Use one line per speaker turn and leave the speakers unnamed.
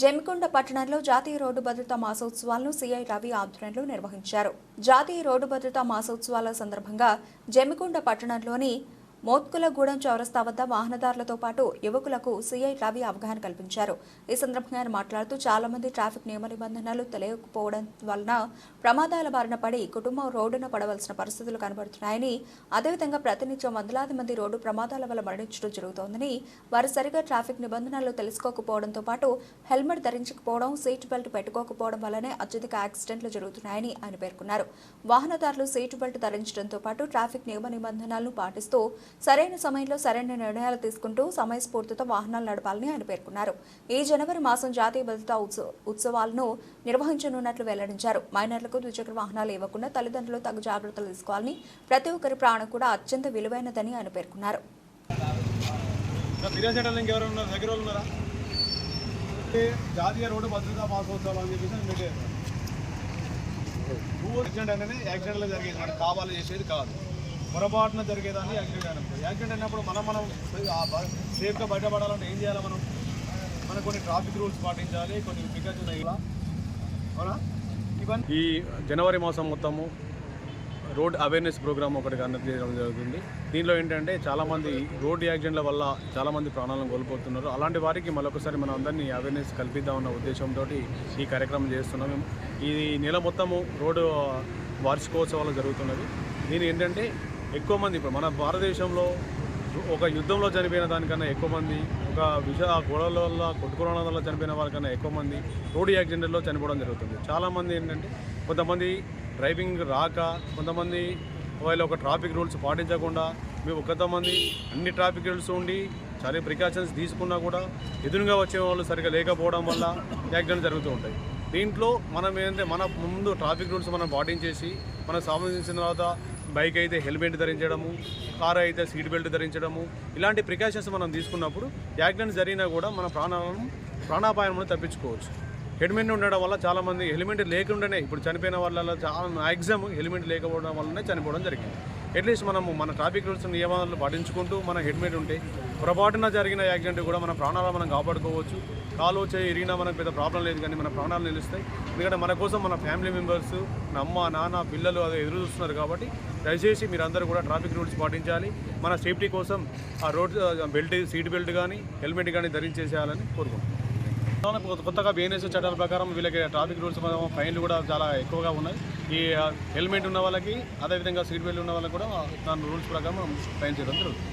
జమికొండ పట్టణంలో జాతీయ రోడ్డు భద్రతా మాసోత్సవాలను సీఐ రవి ఆధ్వర్యంలో నిర్వహించారు. జాతీయ రోడ్డు భద్రతా మాసోత్సవాల సందర్భంగా జమికొండ పట్టణంలోని మోత్కులగూడెం చౌరస్తా వద్ద వాహనదారులతో పాటు యువకులకు సీఐ రవి అవగాహన కల్పించారు. ఈ సందర్భంగా ఆయన మాట్లాడుతూ చాలా మంది ట్రాఫిక్ నియమ నిబంధనలు తెలియకపోవడం వలన ప్రమాదాల బారిన పడి కుటుంబం రోడ్డున పడవలసిన పరిస్థితులు కనబడుతున్నాయని, అదేవిధంగా ప్రతినిత్యం వందలాది మంది రోడ్డు ప్రమాదాల వల్ల మరణించడం జరుగుతోందని, వారు సరిగా ట్రాఫిక్ నిబంధనలు తెలుసుకోకపోవడంతో పాటు హెల్మెట్ ధరించకపోవడం, సీట్ బెల్ట్ పెట్టుకోకపోవడం వల్లనే అత్యధిక యాక్సిడెంట్లు జరుగుతున్నాయని ఆయన పేర్కొన్నారు. వాహనదారులు సీట్ బెల్ట్ ధరించడంతో పాటు ట్రాఫిక్ నియమ నిబంధనలను పాటిస్తూ సరైన సమయంలో సరైన నిర్ణయాలు తీసుకుంటూ సమయస్ఫూర్తితో వాహనాలు నడపాలని ఆయన పేర్కొన్నారు. ఈ జనవరి మాసం జాతీయ భద్రతా ఉత్సవాలను నిర్వహించనున్నట్లు వెల్లడించారు. మైనర్లకు ద్విచక్ర వాహనాలు ఇవ్వకుండా తల్లిదండ్రులు తగు జాగ్రత్తలు తీసుకోవాలని, ప్రతి ఒక్కరి ప్రాణం కూడా అత్యంత విలువైనదని ఆయన పేర్కొన్నారు.
జాతీయ రోడ్డు భద్రతా మాసోత్సవాలు అని చెప్పేసి యాక్సిడెంట్లు జరిగేది మనకు కావాలి చేసేది కాదు, పొరపాటున జరిగేదాన్ని యాక్సిడెంట్ అయినప్పుడు. యాక్సిడెంట్ అయినప్పుడు మనం సేఫ్గా బయటపడాలంటే ఏం చేయాలి? మనం కొన్ని ట్రాఫిక్ రూల్స్ పాటించాలి, కొన్ని ప్రికాషన్స్ అవునా. ఇవన్నీ ఈ జనవరి మాసం మొత్తము రోడ్ అవేర్నెస్ ప్రోగ్రామ్ ఒకటి కండక్ట్ చేయడం జరుగుతుంది. దీనిలో ఏంటంటే చాలామంది రోడ్డు యాక్సిడెంట్ల వల్ల చాలామంది ప్రాణాలను కోల్పోతున్నారు. అలాంటి వారికి మరొకసారి మనం అందరినీ అవేర్నెస్ కల్పిద్దామన్న ఉద్దేశంతో ఈ కార్యక్రమం చేస్తున్నాం. మేము ఈ నెల మొత్తము రోడ్డు వార్షికోత్సవాలు జరుగుతున్నది. దీని ఏంటంటే ఎక్కువ మంది ఇప్పుడు మన భారతదేశంలో ఒక యుద్ధంలో చనిపోయిన దానికన్నా ఎక్కువ మంది, ఒక గొడవల వల్ల కొట్టుకోవడం వల్ల చనిపోయిన వారికన్నా ఎక్కువ మంది రోడ్డు యాక్సిడెంట్లో చనిపోవడం జరుగుతుంది. చాలామంది ఏంటంటే కొంతమంది డ్రైవింగ్ రాక, కొంతమంది ఒకవేళ ఒక ట్రాఫిక్ రూల్స్ పాటించకుండా, మేము కొంతమంది అన్ని ట్రాఫిక్ రూల్స్ ఉండి చాలా ప్రికాషన్స్ తీసుకున్నా కూడా ఎదురుగా వచ్చే వాళ్ళు సరిగ్గా లేకపోవడం వల్ల యాక్సిడెంట్ జరుగుతూ ఉంటాయి. దీంట్లో మనం ఏంటంటే మన ముందు ట్రాఫిక్ రూల్స్ మనం పాటించేసి మనకు సంబంధించిన తర్వాత బైక్ అయితే హెల్మెట్ ధరించడము, కారు అయితే సీట్ బెల్ట్ ధరించడము, ఇలాంటి ప్రికాషన్స్ మనం తీసుకున్నప్పుడు యాక్సిడెంట్ జరిగినా కూడా మన ప్రాణాపాయం తప్పించుకోవచ్చు. హెల్మెట్ ఉండడం వల్ల చాలామంది హెల్మెట్ లేకుండానే ఇప్పుడు చనిపోయిన వాళ్ళ చాలా మ్యాక్సిమం హెల్మెట్ లేకపోవడం వల్లనే చనిపోవడం జరిగింది. అట్లీస్ట్ మనము మన ట్రాఫిక్ రూల్స్ నియమాలను పాటించుకుంటూ మన హెల్మెట్ ఉంటే పొరపాటున జరిగిన యాక్సిడెంట్ కూడా మన ప్రాణాలు మనం కాపాడుకోవచ్చు. కాలు చేయి ఇరిగినా మనకు పెద్ద ప్రాబ్లం లేదు, కానీ మన ప్రాణాలు నిలుస్తాయి. ఎందుకంటే మన కోసం మన ఫ్యామిలీ మెంబర్స్, మన అమ్మ నాన్న పిల్లలు అది ఎదురు చూస్తున్నారు. కాబట్టి దయచేసి మీరందరూ కూడా ట్రాఫిక్ రూల్స్ పాటించాలి. మన సేఫ్టీ కోసం ఆ రోడ్ బెల్ట్, సీట్ బెల్ట్ కానీ హెల్మెట్ కానీ ధరించేసేయాలని కోరుకుంటున్నాం. కొత్తగా బిఎన్ఎస్ చట్టాల ప్రకారం వీళ్ళకి ట్రాఫిక్ రూల్స్ ఫైన్లు కూడా చాలా ఎక్కువగా ఉన్నాయి. ఈ హెల్మెట్ ఉన్న వాళ్ళకి, అదేవిధంగా సీట్ బెల్ట్ ఉన్న వాళ్ళకి కూడా దాని రూల్స్ ప్రకారం ఫైన్ చేయడం జరుగుతుంది.